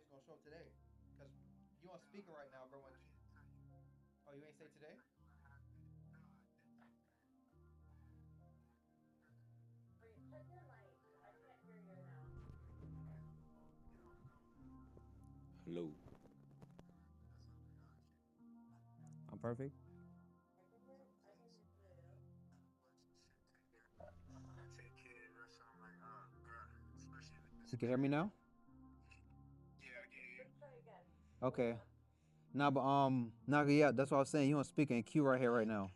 conversation gonna show up today? Cause you on speaker right now, bro. Oh, you ain't say today? Hello. I'm perfect. You can hear me now? Okay. Nah, but nah, yeah, that's what I was saying. You on speaker and Q right here right now.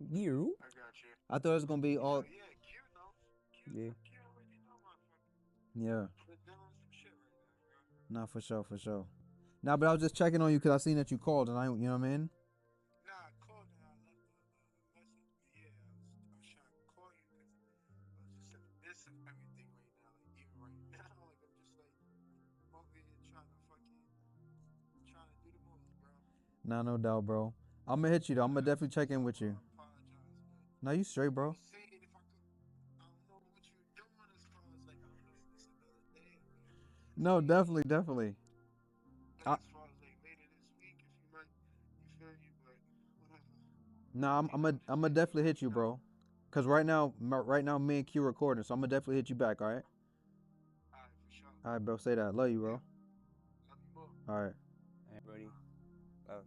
You? I thought it was gonna be all. Yeah. Yeah. Nah, for sure, for sure. Nah, but I was just checking on you because I seen that you called and you know what I mean? Nah, no doubt, bro. I'm gonna hit you though. I'm gonna definitely check in with you. Nah, you straight, bro. No, definitely, definitely. I, nah, I'm gonna definitely hit you, bro. Cause right now, me and Q recording, so I'm gonna definitely hit you back. All right. All right, bro. Say that. Love you, bro. All right. Hey, buddy. Oh.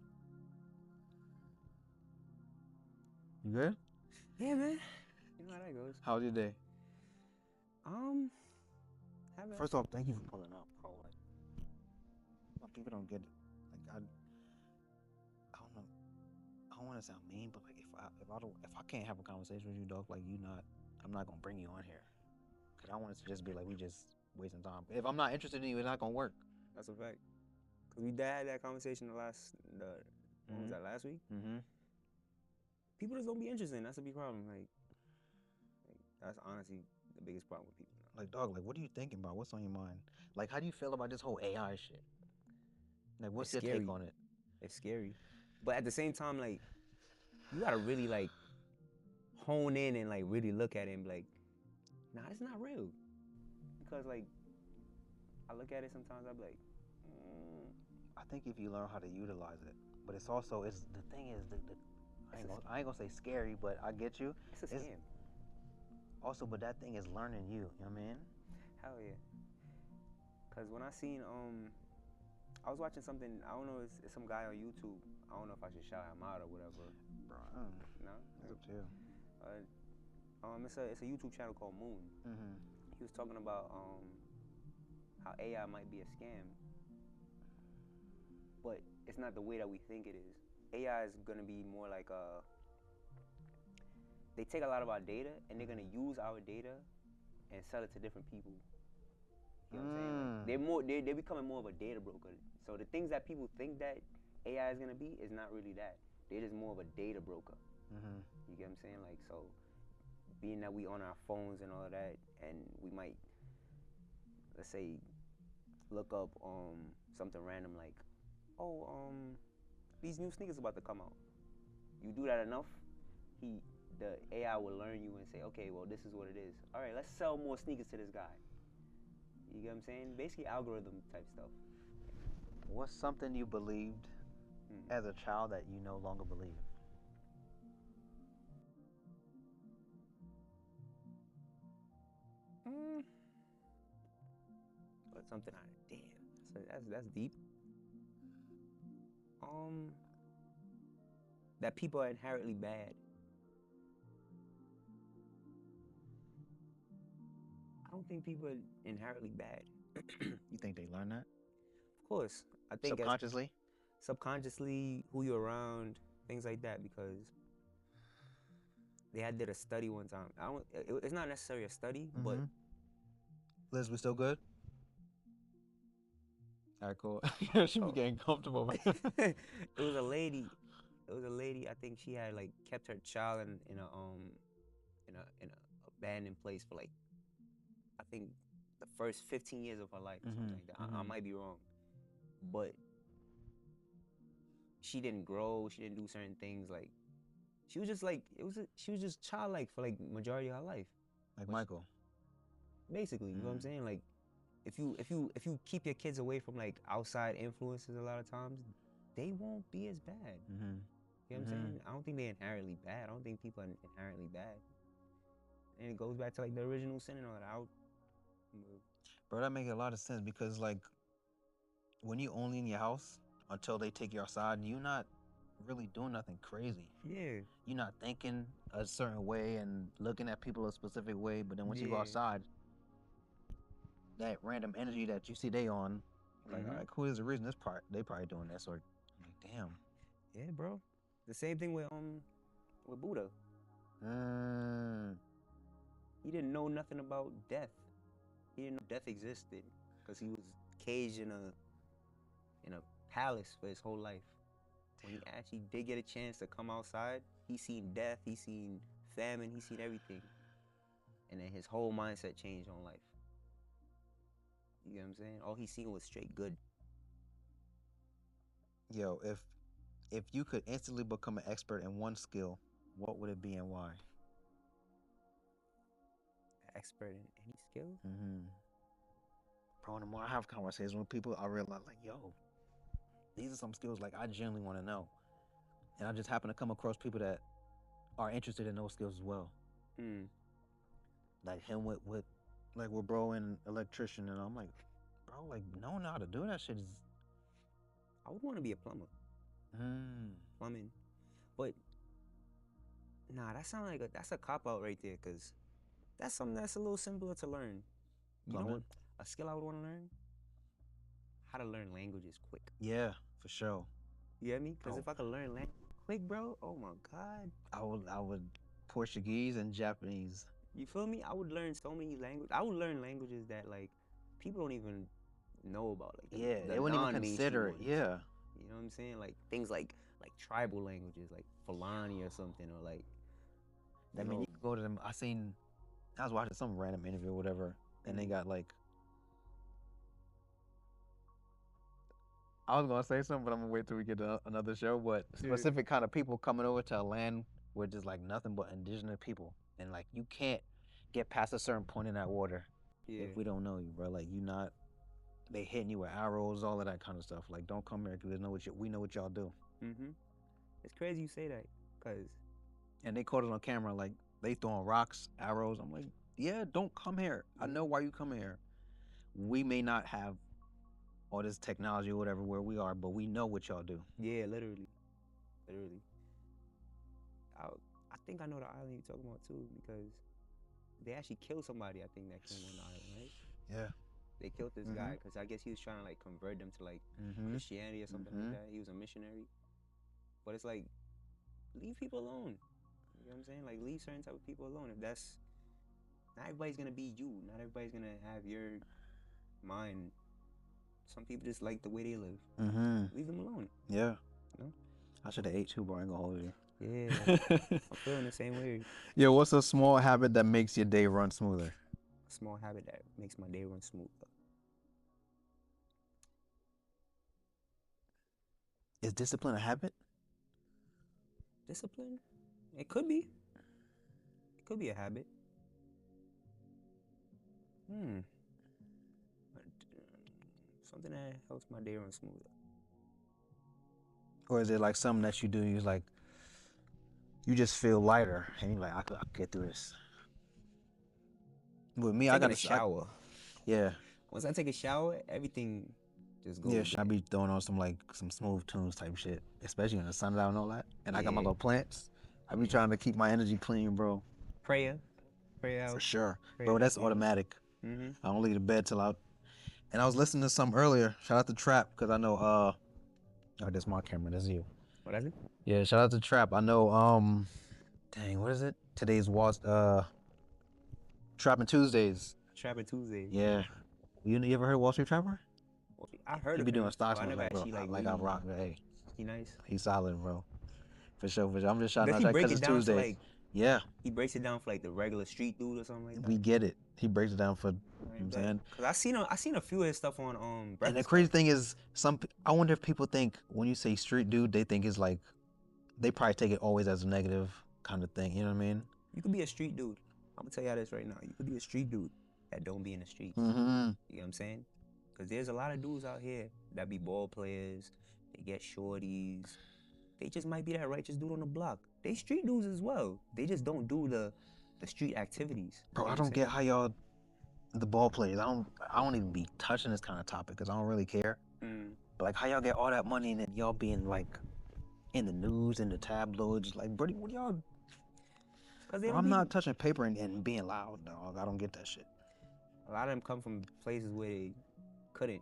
You good? Yeah, man. You know how that goes. How's your day? Have it. First off, thank you for pulling up, bro. Like, people don't get it. Like, I don't know. I don't want to sound mean, but like, if I can't have a conversation with you, dog, like I'm not gonna bring you on here. Cause I want it to just be like we just wasting time. If I'm not interested in you, it's not gonna work. That's a fact. Cause we had that conversation when was that, last week? Mm-hmm. People just don't be interested. That's a big problem. Like that's honestly the biggest problem with people now. Like, dog, like, what are you thinking about? What's on your mind? Like, how do you feel about this whole AI shit? Like, what's It's your take scary. on it? It's scary. But at the same time, like, you gotta really like hone in and like really look at it and be like, nah, it's not real. Because like I look at it sometimes, I be like, I think if you learn how to utilize it, but it's also the thing is I ain't gonna say scary, but I get you. it's a scam. Also, but that thing is learning you. You know what I mean? Hell yeah. Cause when I seen I was watching something. I don't know. It's some guy on YouTube. I don't know if I should shout him out or whatever. Bro, No, it's up to you. It's a YouTube channel called Moon. Mm-hmm. He was talking about how AI might be a scam, but it's not the way that we think it is. AI is gonna be more like they take a lot of our data and they're gonna use our data and sell it to different people. You know what I'm saying? Like they're becoming more of a data broker. So the things that people think that AI is gonna be is not really that. They're just more of a data broker. Mm-hmm. You get what I'm saying? Like, so being that we on our phones and all of that, and we might, let's say, look up something random like, oh, these new sneakers about to come out. You do that enough, the AI will learn you and say, okay, well, this is what it is. All right, let's sell more sneakers to this guy. You get what I'm saying? Basically algorithm type stuff. What's something you believed as a child that you no longer believe? But something on it. Damn. That's deep. That people are inherently bad. I don't think people are inherently bad. You think they learn that? Of course. I think subconsciously? Subconsciously, who you're around, things like that, because did a study one time. It's not necessarily a study, but Liz, we still good? All right, cool. She be getting comfortable. It was a lady. I think she had like kept her child in a abandoned place for like, I think the first 15 years of her life or something like that. I might be wrong, but she didn't grow. She didn't do certain things. Like she was just like she was just childlike for like majority of her life. Like Michael. Basically, you know what I'm saying? Like if you keep your kids away from like outside influences, a lot of times they won't be as bad. Mm-hmm. You know what I'm saying? I don't think they're inherently bad. I don't think people are inherently bad. And it goes back to like the original sin and all that. Bro, that makes a lot of sense because like when you only in your house until they take you outside, you're not really doing nothing crazy. Yeah. You're not thinking a certain way and looking at people a specific way, but then once you go outside, that random energy that you see they on, like, all right, cool, there's a reason they probably doing this, or like, damn. Yeah, bro. The same thing with Buddha. He didn't know nothing about death. He didn't know death existed because he was caged in a palace for his whole life. When he actually did get a chance to come outside, he seen death, he seen famine, he seen everything. And then his whole mindset changed on life. You know what I'm saying? All he seen was straight good. Yo, if you could instantly become an expert in one skill, what would it be and why? Expert in any skill? Bro, the more I have conversations with people, I realize like, yo, these are some skills like I genuinely want to know. And I just happen to come across people that are interested in those skills as well. Like him with bro and electrician, and I'm like, bro, like knowing how to do that shit is. I would want to be a plumber. Plumbing. But nah, that sounds like that's a cop out right there, cause that's something that's a little simpler to learn. You know what? A skill I would want to learn? How to learn languages quick. Yeah, for sure. You get me? Because if I could learn language quick, bro, oh my God. I would Portuguese and Japanese. You feel me? I would learn so many languages. I would learn languages that like people don't even know about. Like they wouldn't even consider it. Yeah. You know what I'm saying? Like things like tribal languages, like Fulani or something, or like. I mean, you can go to them. I was watching some random interview or whatever, and they got like. I was gonna say something, but I'm gonna wait till we get to another show. But specific kind of people coming over to a land where there's like nothing but indigenous people, and like you can't get past a certain point in that water if we don't know you, bro. Like they hitting you with arrows, all of that kind of stuff. Like don't come here because we know what y'all do. It's crazy you say that, cause. And they caught it on camera, like they throwing rocks, arrows. I'm like, yeah, don't come here. I know why you come here. We may not have all this technology or whatever where we are, but we know what y'all do. Yeah, literally. I think I know the island you're talking about too, because they actually killed somebody, I think, that came on the island, right? Yeah. They killed this guy because I guess he was trying to like convert them to like Christianity or something like that. He was a missionary. But it's like, leave people alone. You know what I'm saying? Like, leave certain type of people alone. If that's, not everybody's gonna be you. Not everybody's gonna have your mind. Some people just like the way they live. Leave them alone. Yeah. You know? I should have ate too, bro. I ain't gonna hold you. Yeah. I'm feeling the same way. Yo, what's a small habit that makes your day run smoother? A small habit that makes my day run smoother. Is discipline a habit? Discipline? It could be. It could be a habit. Something that helps my day run smoother. Or is it like something that you do, you like, you just feel lighter and you're like, I could get through this. With me, I got a shower. Yeah. Once I take a shower, everything just goes. Yeah, I be throwing on some smooth tunes type shit, especially when the sun's out and all that. And I got my little plants. I be trying to keep my energy clean, bro. Prayer out. For sure. Bro, that's automatic. I don't leave the bed till out. And I was listening to some earlier. Shout out to Trap, because I know, oh, this is my camera, this is you. What is it? Yeah, shout out to Trap. I know, dang, what is it? Today's was, Trapping Tuesdays. Trapping Tuesdays. Yeah. You ever heard Wall Street Trapper? I heard he of be him. doing stocks I on never bro. actually Like I rock, hey. He nice. He's solid, bro. For sure. I'm just shouting out that because it's Tuesday. Like, yeah. He breaks it down for like the regular street dude or something like that. We get it. He breaks it down for, you know what I'm saying? Cause I seen a few of his stuff on Breakfast. And the crazy thing is, I wonder if people think when you say street dude, they think it's like, they probably take it always as a negative kind of thing. You know what I mean? You could be a street dude. I'm gonna tell y'all this right now. You could be a street dude that don't be in the streets. Mm-hmm. You know what I'm saying? Because there's a lot of dudes out here that be ball players. They get shorties. They just might be that righteous dude on the block. They street dudes as well. They just don't do the street activities. Bro, You know I what I'm don't get how y'all, the ball players, I don't even be touching this kind of topic because I don't really care. But like, how y'all get all that money and then y'all being like in the news, in the tabloids? Like, Brody, what y'all? Bro, I'm not touching paper and being loud, dog. I don't get that shit. A lot of them come from places where they couldn't.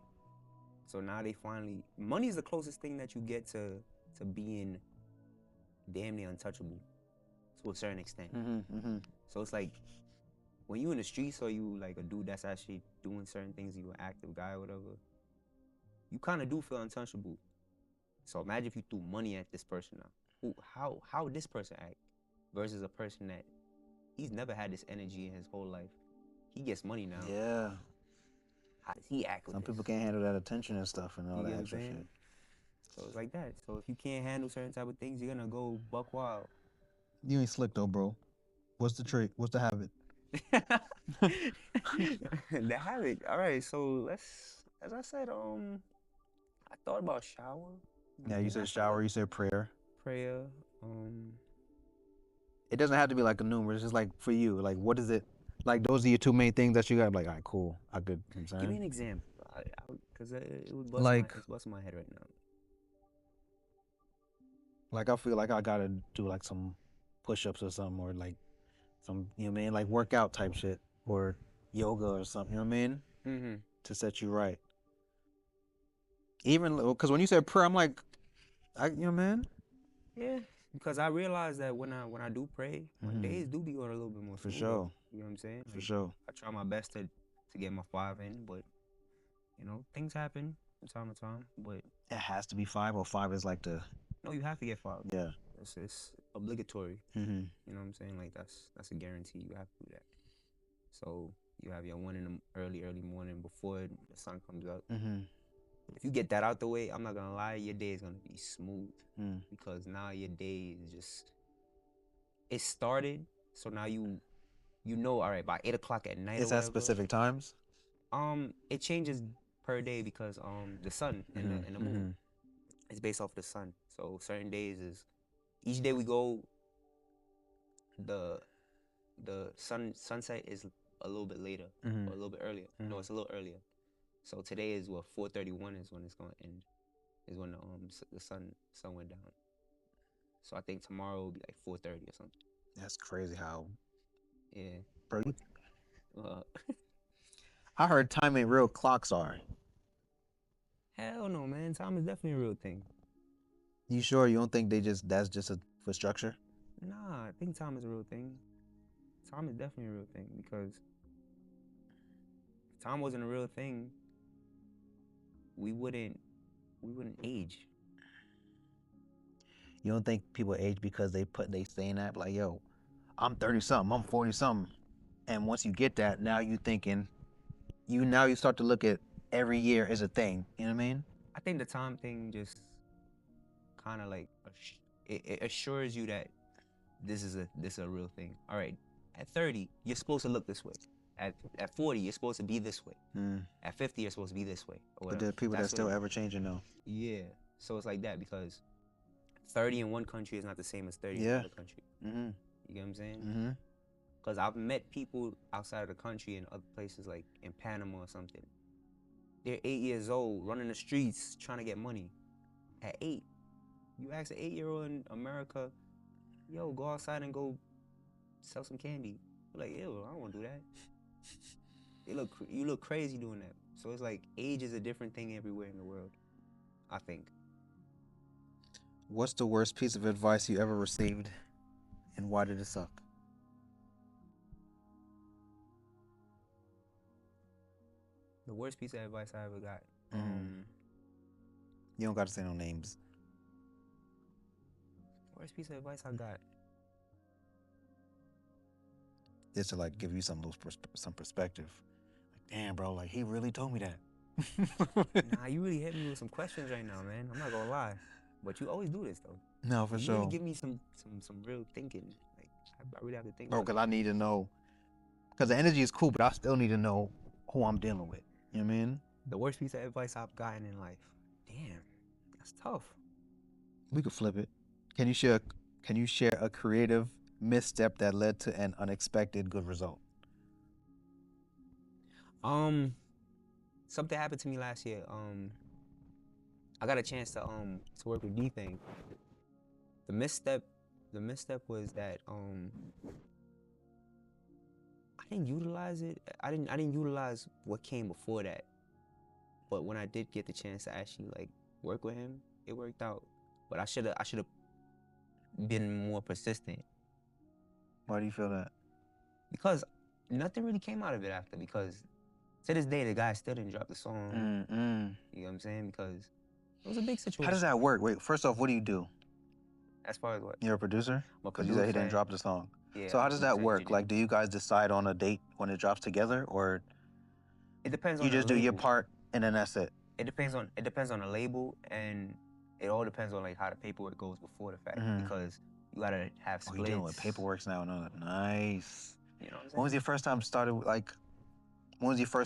So now they finally... Money is the closest thing that you get to being damn near untouchable to a certain extent. So it's like, when you in the streets or you like a dude that's actually doing certain things, you an active guy or whatever, you kind of do feel untouchable. So imagine if you threw money at this person now. How would this person act versus a person that he's never had this energy in his whole life. He gets money now. Yeah. How does he act with Some this? people can't handle that attention and stuff and all that extra shit. So it's like that. So if you can't handle certain type of things, you're gonna go buck wild. You ain't slick though, bro. What's the trait? What's the habit? The habit. All right. So as I said, I thought about shower. Yeah, you said shower. You said prayer. Prayer. It doesn't have to be like a number. It's just like for you. Like, what is it? Like, those are your two main things that you got. Like, all right, cool. I could. You know what I'm Give me saying? an example, because it would bust Like- it's busting my head right now. Like, I feel like I gotta do like some push-ups or something, or like some, you know what I mean, like workout type shit, or yoga or something. You know what I mean? Mm-hmm. To set you right. Even because when you said prayer, I'm like, you know, man. Yeah, because I realize that when I do pray, my days do be going a little bit more For smoother. sure. You know what I'm saying? For sure. I try my best to get my 5 in, but you know, things happen from time to time. But It has to be 5, or 5 is like the. no, you have to get 5. Yeah. It's obligatory. Mm-hmm. You know what I'm saying? Like that's a guarantee. You have to do that. So you have your one in the early morning before the sun comes up. Mm-hmm. If you get that out the way, I'm not gonna lie, your day is gonna be smooth. Mm. Because now your day is just, it started. So now you know, all right, by 8 o'clock at night. Is or that whatever, specific times? it changes per day because the sun and the moon. It's based off the sun. So certain days is, each day we go, the sunset is a little bit later or a little bit earlier. No, it's a little earlier. So today is what, 4:31 is when it's gonna end. Is when the sun went down. So I think tomorrow will be like 4:30 or something. That's crazy how. Yeah. Bro, Uh, I heard time ain't real, clocks are. hell no, man. Time is definitely a real thing. You sure you don't think that's just for structure? Nah, I think time is a real thing. Time is definitely a real thing because if time wasn't a real thing, we wouldn't age. You don't think people age because they saying that like, yo, I'm 30 something, I'm 40 something, and once you get that, now you thinking, you start to look at every year as a thing. You know what I mean? I think the time thing just kind of like it assures you that this is a real thing. All right, at 30, you're supposed to look this way. At 40, you're supposed to be this way. At 50, you're supposed to be this way. But there are people that's still ever changing though. Yeah, so it's like that because 30 in one country is not the same as 30 in another country. You get what I'm saying? Because I've met people outside of the country in other places, like in Panama or something. They're 8 years old, running the streets, trying to get money. At 8, you ask an 8-year-old in America, yo, go outside and go sell some candy. You're like, ew, I don't want to do that. You look crazy doing that. So it's like age is a different thing everywhere in the world, I think. What's the worst piece of advice you ever received, and why did it suck? The worst piece of advice I ever got. You don't got to say no names. Worst piece of advice I got. Just to like give you some perspective. Like, damn, bro, like he really told me that. Nah, you really hit me with some questions right now, man. I'm not gonna lie, but you always do this though. No, for you sure. really give me some real thinking. Like I really have to think. Bro, because I need to know. Because the energy is cool, but I still need to know who I'm dealing with. You know what I mean? The worst piece of advice I've gotten in life. Damn, that's tough. We could flip it. Can you share a creative misstep that led to an unexpected good result? Something happened to me last year. I got a chance to work with D-Thing. The misstep was that I didn't utilize it. I didn't utilize what came before that. But when I did get the chance to actually like work with him, it worked out. But I should have been more persistent. Why do you feel that? Because nothing really came out of it after. Because to this day, the guy still didn't drop the song. You know what I'm saying? Because it was a big situation. How does that work? Wait, first off, what do you do? As far as what? You're a producer? Because you said he didn't drop the song. Yeah, so how does that work? Like, do you guys decide on a date when it drops together, or it depends on you just do your part and then that's it? It depends on the label, and it all depends on like how the paperwork goes before the fact. Because you gotta have splits. Oh, you're dealing with paperwork now. No, nice. You know what I'm saying? When was your first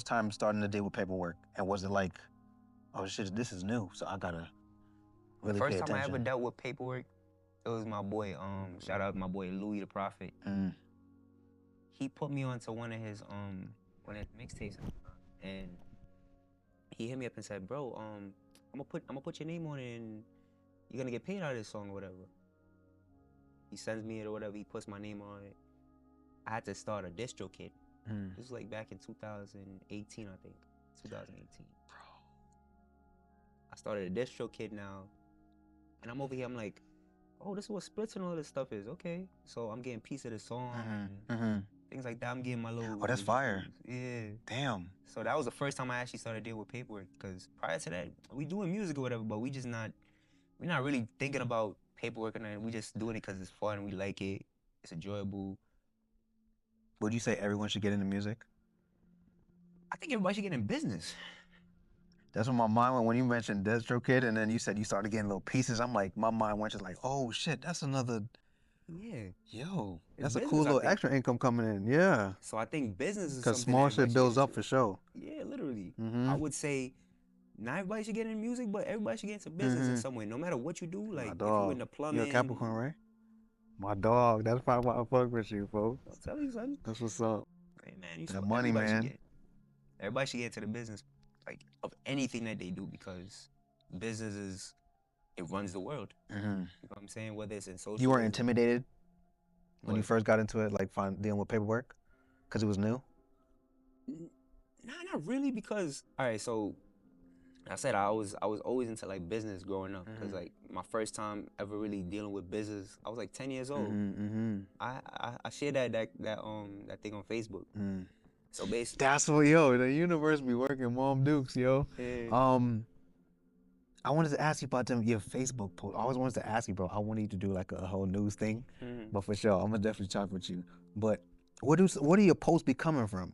time starting to deal with paperwork? And was it like, oh shit, this is new, so I gotta really pay attention? The first time I ever dealt with paperwork, it was my boy, shout out to my boy Louis the Prophet. He put me onto one of his mixtapes, and he hit me up and said, bro, I'm gonna put your name on it and you're gonna get paid out of this song or whatever. He sends me it or whatever, he puts my name on it. I had to start a distro kit. This was like back in 2018, I think. 2018. Bro. I started a distro kit now, and I'm over here, I'm like, oh, this is what splits and all this stuff is. Okay. So I'm getting a piece of the song and things like that. I'm getting my little... Oh, that's fire. Yeah. Damn. So that was the first time I actually started dealing with paperwork, because prior to that, we doing music or whatever, but we're not really thinking about paperwork, and we just doing it because it's fun, we like it, it's enjoyable. Would you say everyone should get into music? I think everybody should get in business. That's what my mind went when you mentioned Destro Kid, and then you said you started getting little pieces. I'm like, my mind went just like, oh shit, that's another. Yeah. Yo, It's that's a cool little extra income coming in. Yeah. So I think business is because small shit builds up for sure. Yeah, literally. I would say not everybody should get into music, but everybody should get into business in some way. No matter what you do, like if you're in the plumbing. You're a Capricorn, right? My dog. That's probably why I fuck with you, folks. I'll tell you something. That's what's up. Hey man, that money, man. Everybody should get into the business, like of anything that they do, because business it runs the world. You know what I'm saying? Whether it's in social. You weren't intimidated when you first got into it, like dealing with paperwork, because it was new? Nah, not really, because all right, so I said I was always into like business growing up, because like my first time ever really dealing with business, I was like 10 years old. I shared that thing on Facebook. So basically, that's what the universe be working, Mom Dukes, yo. Yeah. I wanted to ask you about your Facebook post. I always wanted to ask you, bro. I wanted you to do like a whole news thing, but for sure, I'm gonna definitely talk with you. But what do your posts be coming from?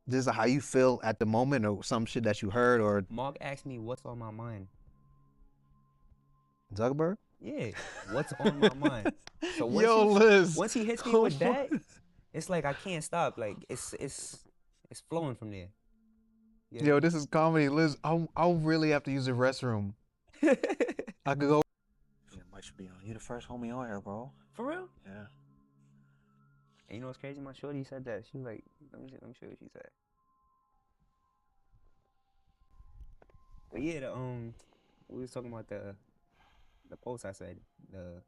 This is how you feel at the moment, or some shit that you heard, or Mark asked me what's on my mind. Zuckerberg? Yeah, what's on my mind. So once he hits me with that, it's like I can't stop. Like it's flowing from there. Yeah. Yo, this is comedy, Liz. I'll really have to use the restroom. I could go. Yeah, might should be on. You the first homie on here, bro. For real? Yeah. And you know what's crazy? My shorty said that. She was like, let me show you what she said. But yeah, we was talking about the post I said.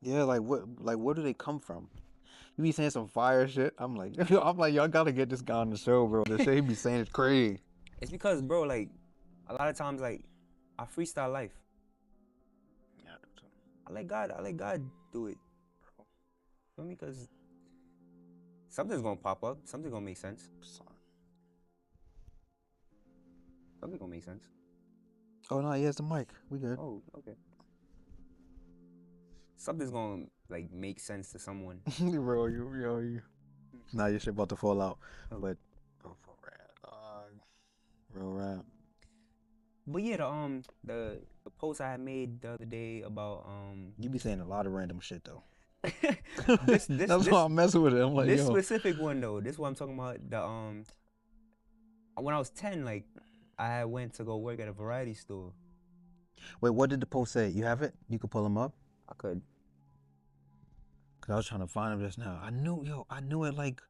Yeah, like where do they come from? You be saying some fire shit. I'm like, y'all gotta get this guy on the show, bro. The shit he be saying is crazy. It's because, bro, like, a lot of times, like, I freestyle life. Yeah, I do too. I let God do it. Feel me? Because something's gonna pop up. Something's gonna make sense. Something's gonna make sense. Oh, no, he has the mic. We good. Oh, okay. Something's gonna, like, make sense to someone. Bro, you. Nah, your shit about to fall out. Oh. But, real rap. But yeah, the post I had made the other day about You be saying a lot of random shit though. That's why I'm messing with it. I'm like, this yo. specific one though. This is what I'm talking about. When I was 10, like I went to go work at a variety store. Wait, what did the post say? You have it? You could pull them up? I could. Cause I was trying to find them just now. I knew it like,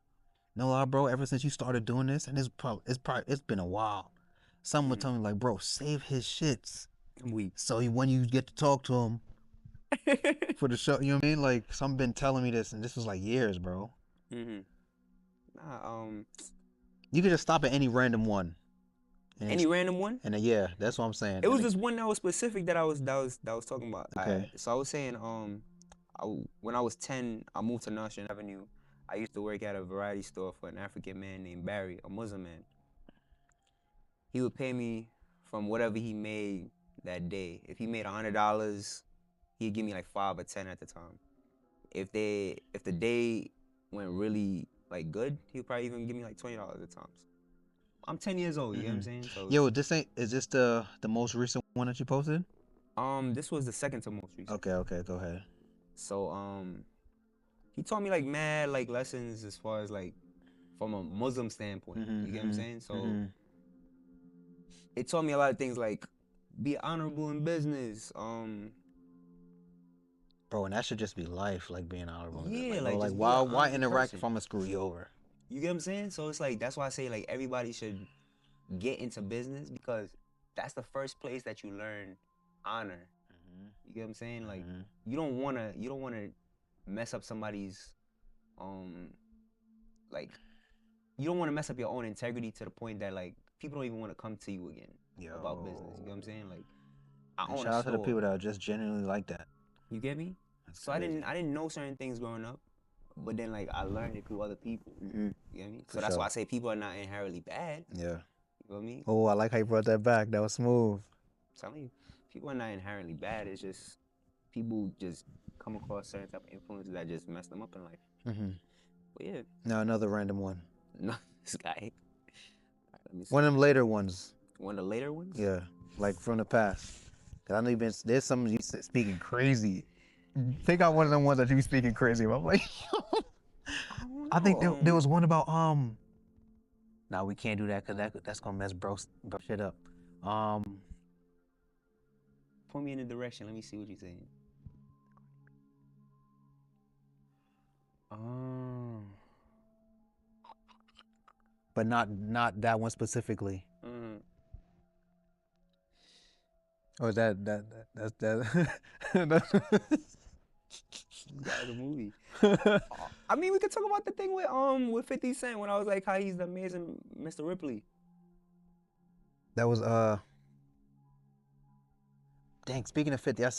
no lie, bro, ever since you started doing this, and it's been a while. Someone would tell me like, bro, save his shits. I'm weak. So when you get to talk to him for the show, you know what I mean? Like, some been telling me this, and this was like years, bro. Mm-hmm. Nah, you could just stop at any random one. Any random one? And yeah, that's what I'm saying. It was this one that was specific that I was talking about. Okay. So I was saying, when I was 10, I moved to National Avenue. I used to work at a variety store for an African man named Barry, a Muslim man. He would pay me from whatever he made that day. If he made $100, he'd give me like 5 or 10 at the time. If the day went really like good, he'd probably even give me like $20 at times. I'm 10 years old, you know what I'm saying? So, yo, is this the most recent one that you posted? This was the second to most recent. Okay, go ahead. So, he taught me like mad like lessons as far as like from a Muslim standpoint. You get what I'm saying? So it taught me a lot of things like be honorable in business. Bro, and that should just be life, like being honorable. Yeah, like why interact if I'm gonna screw you over? You get what I'm saying? So it's like that's why I say like everybody should get into business because that's the first place that you learn honor. You get what I'm saying? Like you don't wanna mess up somebody's like you don't wanna mess up your own integrity to the point that like people don't even wanna come to you again about business. You get what I'm saying? Like I own shout out to the people that are just genuinely like that. You get me? That's so crazy. I didn't know certain things growing up. But then, like, I learned it through other people. You get me? So that's why I say people are not inherently bad. Yeah. You know what I mean? Oh, I like how you brought that back. That was smooth. I'm telling you, people are not inherently bad. It's just people just come across certain type of influences that just mess them up in life. But yeah. Now another random one. No, this guy. Right, let me see. One of them later ones. One of the later ones? Yeah, like from the past. Cause I know there's some you speaking crazy. Take out one of them ones that you be speaking crazy about. Like, I think there was one about Nah, we can't do that because that's gonna mess bro shit up. Point me in the direction. Let me see what you're saying. But not that one specifically. Or is that's That was a movie. I mean, we could talk about the thing with 50 Cent when I was like how he's the amazing Mr. Ripley. That was dang, speaking of 50, I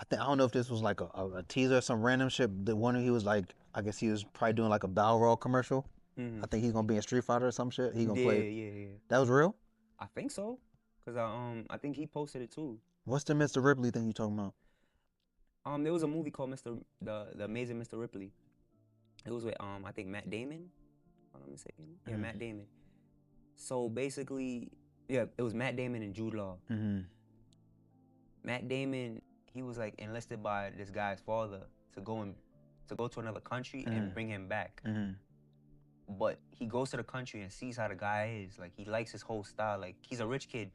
don't know if this was like a teaser or some random shit. The one he was like, I guess he was probably doing like a Balrog commercial. I think he's gonna be in Street Fighter or some shit. He gonna play. Yeah. That was real? I think so. Cause I think he posted it too. What's the Mr. Ripley thing you talking about? There was a movie called the Amazing Mr. Ripley. It was with I think Matt Damon. Hold on a second. Yeah, Matt Damon. So basically, yeah, it was Matt Damon and Jude Law. Matt Damon, he was like enlisted by this guy's father to go to another country and bring him back. But he goes to the country and sees how the guy is. Like he likes his whole style. Like he's a rich kid.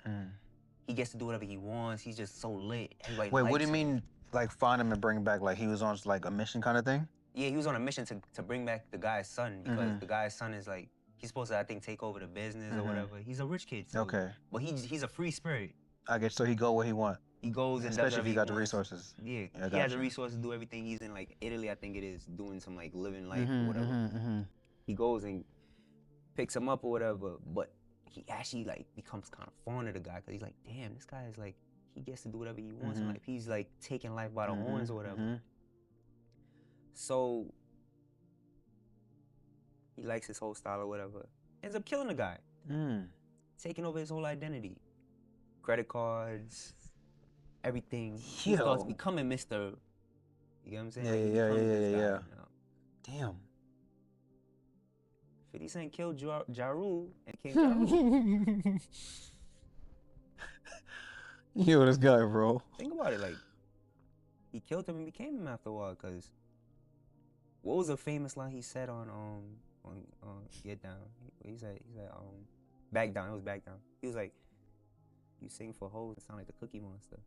He gets to do whatever he wants. He's just so lit. Everybody Wait, likes what do you him. mean? Like find him and bring him back? Like he was on like a mission kind of thing? Yeah, he was on a mission to bring back the guy's son because the guy's son is like he's supposed to I think take over the business or whatever. He's a rich kid. So, Okay. But he's a free spirit. I guess so. He go where he want. He goes and especially does if he got the resources. Yeah, I he has the you. resources to do everything. He's in like Italy, I think it is, doing some like living life or whatever. He goes and picks him up or whatever, but he actually like becomes kind of fond of the guy because he's like, damn, this guy is like, he gets to do whatever he wants in life. He's like taking life by the horns or whatever. So he likes his whole style or whatever. Ends up killing the guy. Taking over his whole identity. Credit cards, everything. He starts becoming Mr. You get what I'm saying? Yeah. Damn. 50 Cent killed Ja Rule and King Ja Rule. Yo, this guy, bro. Think about it, like, he killed him and became him after a while, because what was a famous line he said on Get Down? He said Back Down. It was Back Down. He was like, you sing for hoes and sound like the Cookie Monster.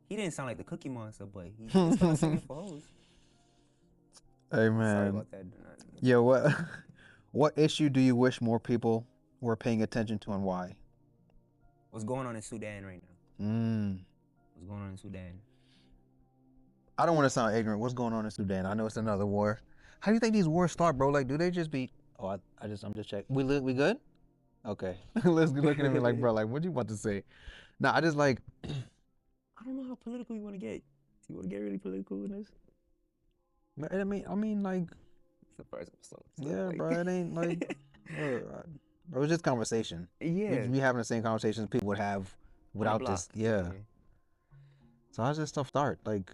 He didn't sound like the Cookie Monster, but he started singing for hoes. Hey man. Sorry about that. Yeah, what issue do you wish more people were paying attention to, and why? What's going on in Sudan right now? What's going on in Sudan? I don't want to sound ignorant. What's going on in Sudan? I know it's another war. How do you think these wars start, bro? Like, do they just be? Oh, I'm just checking. We good? Okay. Let's looking at me like, bro, like, what you want to say? Nah, I just like. I don't know how political you want to get. You want to get really political with this? I mean, like. It's the first episode. Yeah, like... bro, it ain't like. It was just conversation. Yeah. We having the same conversations people would have without this. Yeah. So how's this stuff start? Like,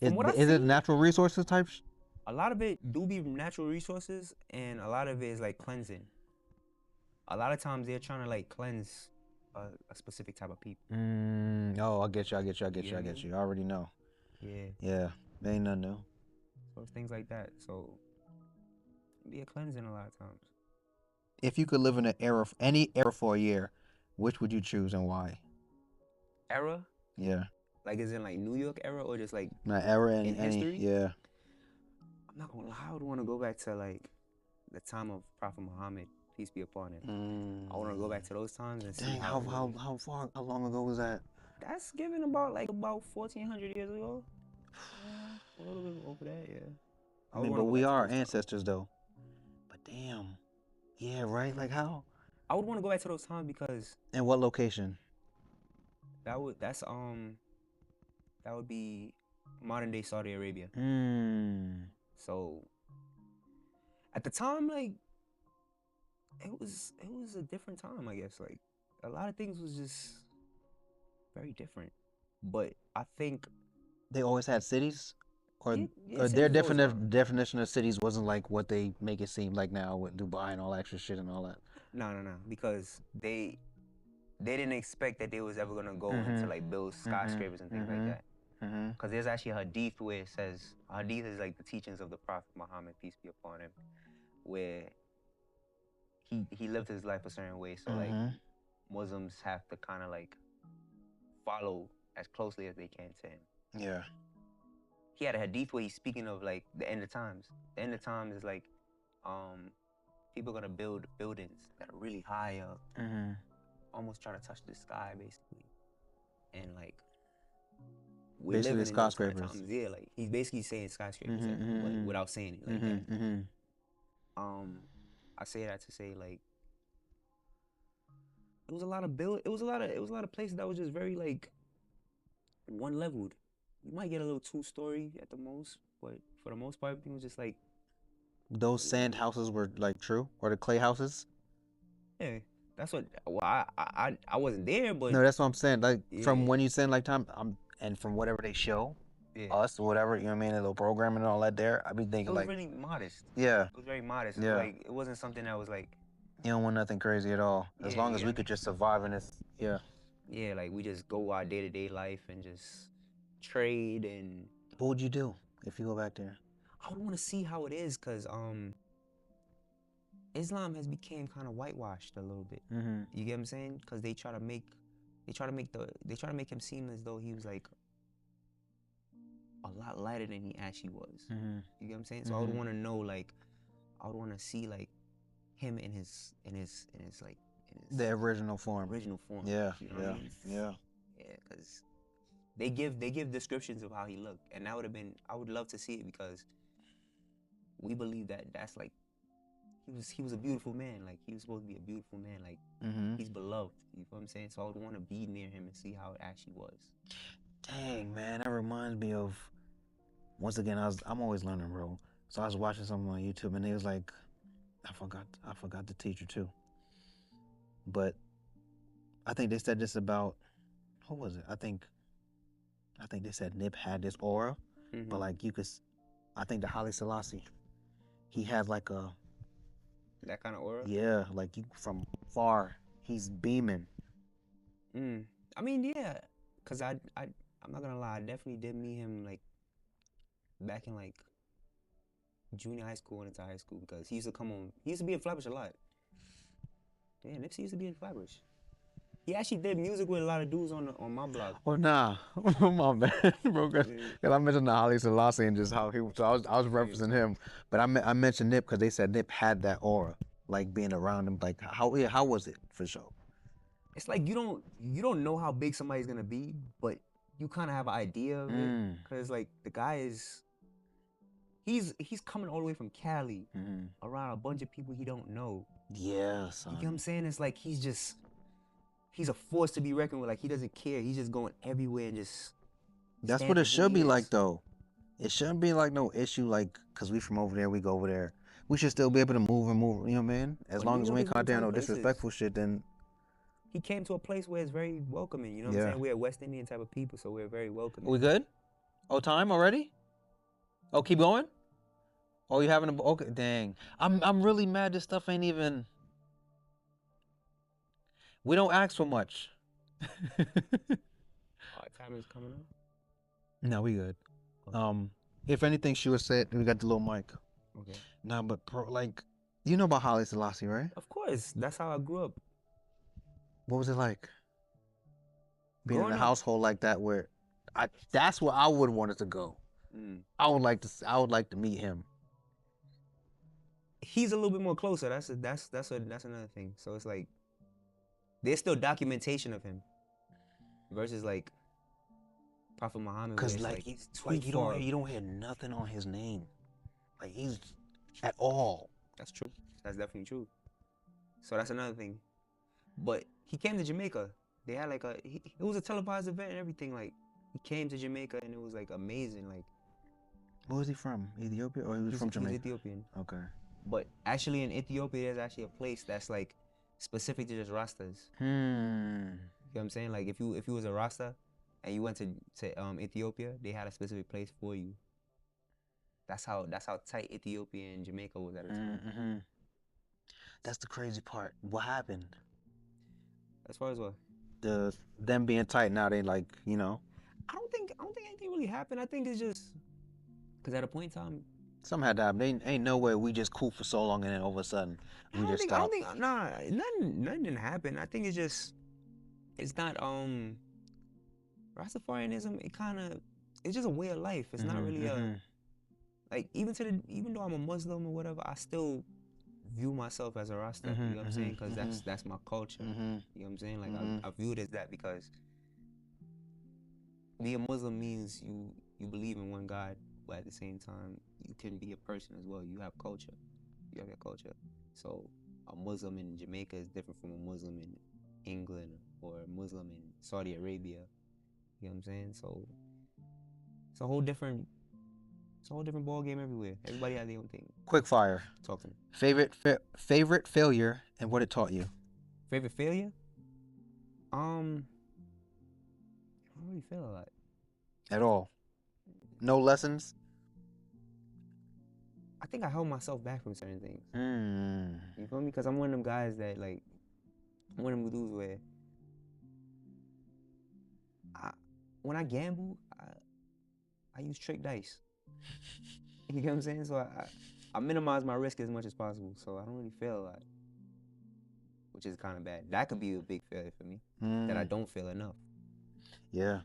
is it natural resources type? A lot of it do be natural resources, and a lot of it is like cleansing. A lot of times they're trying to like cleanse a specific type of people. Oh, I get you. I already know. Yeah. There ain't nothing new. So it's things like that. So be a cleansing a lot of times. If you could live in any era for a year, which would you choose and why? Era? Yeah. Like, is in like New York era or just like era in history? Yeah. I'm not gonna lie, I would want to go back to like the time of Prophet Muhammad, peace be upon him. I want to go back to those times and see how long ago was that? That's given about 1,400 years ago. A little bit over that, yeah. I mean, but we are ancestors though. But damn. Yeah, right? Like how? I would want to go back to those times because. And what location? That would be modern day Saudi Arabia. So at the time, like it was a different time, I guess. Like a lot of things was just very different. But I think they always had cities? Or their definition of cities wasn't like what they make it seem like now with Dubai and all that extra shit and all that. No. Because they didn't expect that they was ever gonna go into like build skyscrapers and things like that. Because there's actually a hadith where it says, hadith is like the teachings of the Prophet Muhammad, peace be upon him, where he lived his life a certain way. So like Muslims have to kind of like follow as closely as they can to him. Yeah. He had a hadith where he's speaking of like the end of times. The end of times is like people are gonna build buildings that are really high up, almost trying to touch the sky basically, and like we're basically living skyscrapers. In those times. Yeah, like he's basically saying skyscrapers like, without saying it like that. I say that to say like it was a lot of places that was just very like one leveled. You might get a little 2-story at the most, but for the most part, everything was just like. Those sand houses were like true, or the clay houses. Yeah, that's what. Well, I wasn't there, but. No, that's what I'm saying. Like from when you send like time, and from whatever they show, us or whatever, you know what I mean, a little programming and all that. There, I be thinking it was like. Really modest. Yeah. It was very modest. Yeah. Like it wasn't something that was like. You don't want nothing crazy at all. As long as we could just survive in this. Yeah. Yeah, like we just go our day-to-day life and just. Trade and what would you do if you go back there? I would want to see how it is because Islam has become kind of whitewashed a little bit. You get what I'm saying? Because they try to make him seem as though he was like a lot lighter than he actually was. You get what I'm saying? So I would want to know like I would want to see like him in his the original form. Yeah. You know what I mean? Yeah, because. They give descriptions of how he looked, and I would love to see it because we believe that's like he was a beautiful man, like he was supposed to be a beautiful man, like he's beloved. You know what I'm saying? So I would want to be near him and see how it actually was. Dang man, that reminds me of once again I'm always learning, bro. So I was watching something on YouTube and they was like, I forgot the teacher too, but I think they said this about who was it? I think they said Nip had this aura, but like you could, I think the Haile Selassie, he has like that kind of aura. Yeah, like you from far, he's beaming. I mean, yeah, cause I'm not gonna lie, I definitely did meet him like back in like junior high school and into high school because he used to come on. He used to be in Flatbush a lot. Yeah, Nipsey used to be in Flatbush. He actually did music with a lot of dudes on my block. Oh nah, my bad, bro. Cause I mentioned the Haile Selassie and just how he. So I was referencing him, but I mentioned Nip because they said Nip had that aura, like being around him. Like how was it for sure? It's like you don't know how big somebody's gonna be, but you kind of have an idea of it because like the guy is. He's coming all the way from Cali around a bunch of people he don't know. Yeah, son. You get what I'm saying? It's like he's a force to be reckoned with. Like he doesn't care. He's just going everywhere and just. That's what it should be like though. It shouldn't be like no issue like cause we from over there, we go over there. We should still be able to move and move. You know what I mean? As long as we ain't caught down no disrespectful shit, then. He came to a place where it's very welcoming. You know what I'm saying? We're a West Indian type of people, so we're very welcoming. We good? Oh, time already? Oh, keep going? Oh, you having a okay? Dang, I'm really mad. This stuff ain't even. We don't ask for much. Time is coming up. No, we good. Okay. If anything, she would say it. We got the little mic. Okay. Nah, but bro, like, you know about Haile Selassie, right? Of course, that's how I grew up. What was it like? Being in a household like that, where, that's where I would want it to go. I would like to meet him. He's a little bit more closer. That's another thing. So it's like there's still documentation of him versus like Prophet Muhammad. Cause like he's too far. You don't hear nothing on his name, like he's at all. That's true. That's definitely true. So that's another thing. But he came to Jamaica. They had like it was a televised event and everything. Like he came to Jamaica and it was like amazing. Like. Where was he from? Ethiopia or he was from Jamaica? He's Ethiopian. Okay. But actually in Ethiopia, there's actually a place that's like specific to just Rastas. You know what I'm saying? Like if you was a Rasta and you went to Ethiopia, they had a specific place for you. That's how tight Ethiopia and Jamaica was at the time. That's the crazy part. What happened? As far as what? Them being tight now, they like, you know. I don't think anything really happened. I think it's just because at a point in time, something had to happen. They ain't no way we just cool for so long and then all of a sudden we just stopped. Nothing didn't happen. I think it's not Rastafarianism. It's just a way of life. It's not really like even though I'm a Muslim or whatever, I still view myself as a Rasta. You know what I'm saying? Because that's my culture. You know what I'm saying? Like I view it as that because being a Muslim means you believe in one God. But at the same time, you can be a person as well. You have culture. You have your culture. So a Muslim in Jamaica is different from a Muslim in England or a Muslim in Saudi Arabia. You know what I'm saying? So it's a whole different ball game everywhere. Everybody has their own thing. Quick fire. Talk to me. Favorite failure and what it taught you. Favorite failure? I don't really fail a lot. At all. No lessons? I think I held myself back from certain things. You feel me? Because I'm one of them guys that like, I'm one of them dudes where when I gamble, I use trick dice. You get what I'm saying? So I minimize my risk as much as possible. So I don't really fail a lot, which is kind of bad. That could be a big failure for me, that I don't fail enough. Yeah.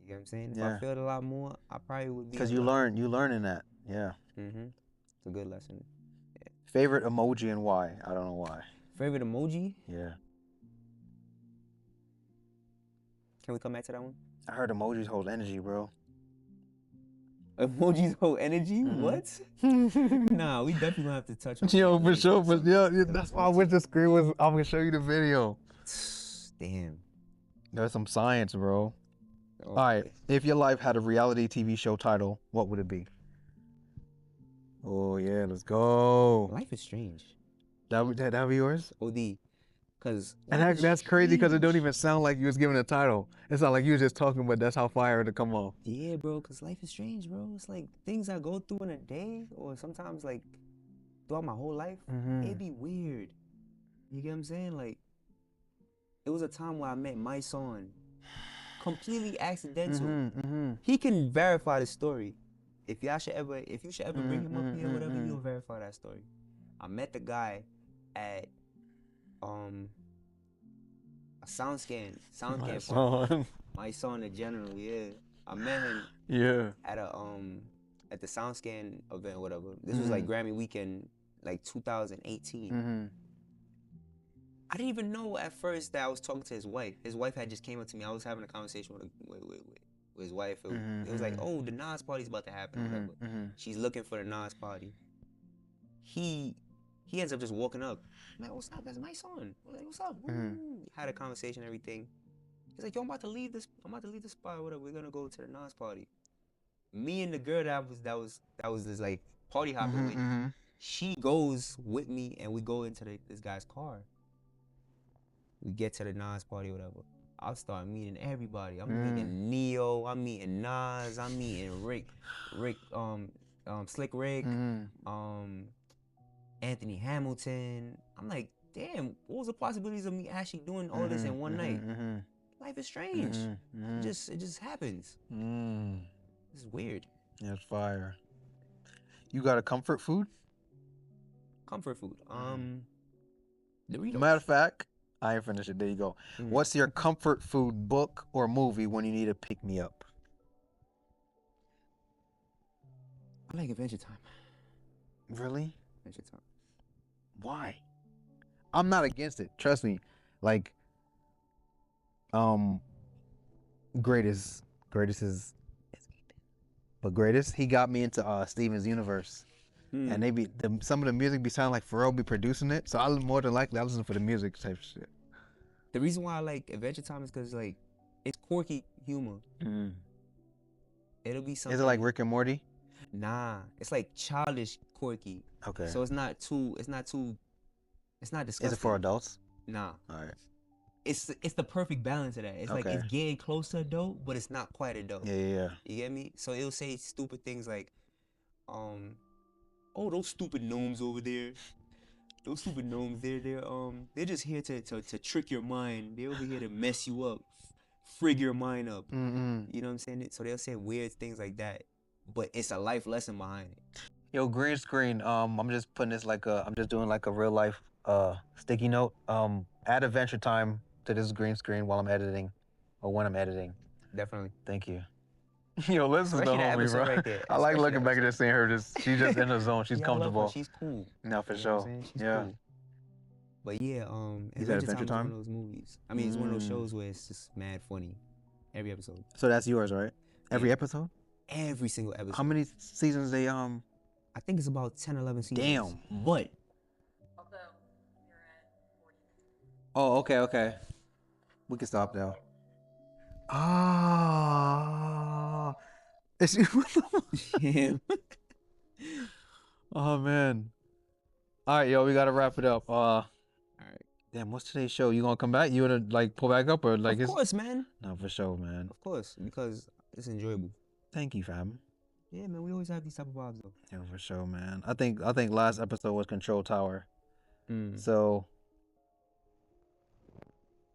You know what I'm saying? If I failed a lot more, I probably would be. Because you learn in that. Yeah. It's a good lesson. Yeah. Favorite emoji and why? I don't know why. Favorite emoji? Yeah. Can we come back to that one? I heard emojis hold energy, bro. Emojis hold energy? What? Nah, we definitely gonna have to touch on. Yo, for sure. But yeah, that's why I wish the screen was. I'm gonna show you the video. Damn. There's some science, bro. Okay. All right. If your life had a reality TV show title, what would it be? Oh yeah, let's go. Life is strange. That be yours? OD. And that's crazy because it don't even sound like you was given a title. It's not like you was just talking, but that's how fire to come off. Yeah, bro, because life is strange, bro. It's like things I go through in a day or sometimes like throughout my whole life, it'd be weird. You get what I'm saying? Like, it was a time where I met my son. Completely accidental. He can verify the story. if you should ever bring him up here, whatever, you'll verify that story. I met the guy at a sound scan farm. My son in general, yeah. I met him at the sound scan event, whatever. This was like Grammy weekend, like 2018. I didn't even know at first that I was talking to his wife. His wife had just came up to me. I was having a conversation with his wife. It was like, oh, the Nas party's about to happen, whatever. She's looking for the Nas party. He ends up just walking up. I'm like, what's up? That's my son. I'm like, what's up? Had a conversation, everything. He's like, yo, I'm about to leave this spot, whatever. We're gonna go to the Nas party. Me and the girl that was this like party hopping with, she goes with me, and we go into this guy's car. We get to the Nas party, whatever. I'll start meeting everybody. I'm meeting Neo. I'm meeting Nas. I'm meeting Rick, Slick Rick, Anthony Hamilton. I'm like, damn, what was the possibilities of me actually doing all this in one night? Life is strange. It just happens. It's weird. Yeah, it's fire. You got a comfort food? Comfort food. Doritos. Matter of fact, I ain't finished it. There you go. What's your comfort food, book or movie when you need to pick me up? I like Adventure Time. Really? Adventure Time. Why? I'm not against it. Trust me. Like, greatest is, but greatest, he got me into Steven's Universe. And they be some of the music be sounding like Pharrell be producing it, so I more than likely I listen for the music type shit. The reason why I like Adventure Time is because like it's quirky humor. It'll be something. Is it like Rick and Morty? Nah, it's like childish quirky. Okay. So it's not disgusting. Is it for adults? Nah. All right. It's the perfect balance of that. It's like it's getting close to adult, but it's not quite adult. Yeah. You get me? So it'll say stupid things like, oh, those stupid gnomes over there. Those stupid gnomes, they're just here to trick your mind. They're over here to mess you up, frig your mind up. You know what I'm saying? So they'll say weird things like that, but it's a life lesson behind it. Yo, green screen. I'm just putting this I'm just doing like a real life sticky note. Add Adventure Time to this green screen while I'm editing, or when I'm editing. Definitely. Thank you. Yo, listen to homie, bro. Right, I like looking back at this, seeing her she's just in the zone. She's comfortable. She's cool. No, for sure. She's cool. But yeah, Adventure Time is one of those movies. I mean, it's one of those shows where it's just mad funny. Every episode. So that's yours, right? Every episode? Every single episode. How many seasons they I think it's about 10, 11 seasons. Damn. But Although you're at 40. Oh, okay. We can stop now. Ah. yeah. Oh man. All right, yo, we gotta wrap it up. All right. Damn, what's today's show? You gonna come back? You wanna like pull back up or like? Of course, man. No, for sure, man. Of course, because it's enjoyable. Thank you, fam. Yeah, man. We always have these type of vibes, though. Yeah, for sure, man. I think last episode was Control Tower. So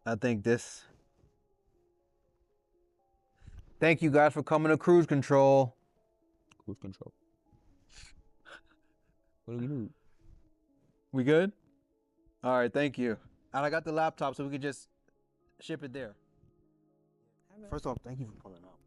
I think this. Thank you guys for coming to Cruise Control. Cruise Control. What do we do? We good? All right, thank you. And I got the laptop so we can just ship it there. First off, thank you for pulling up.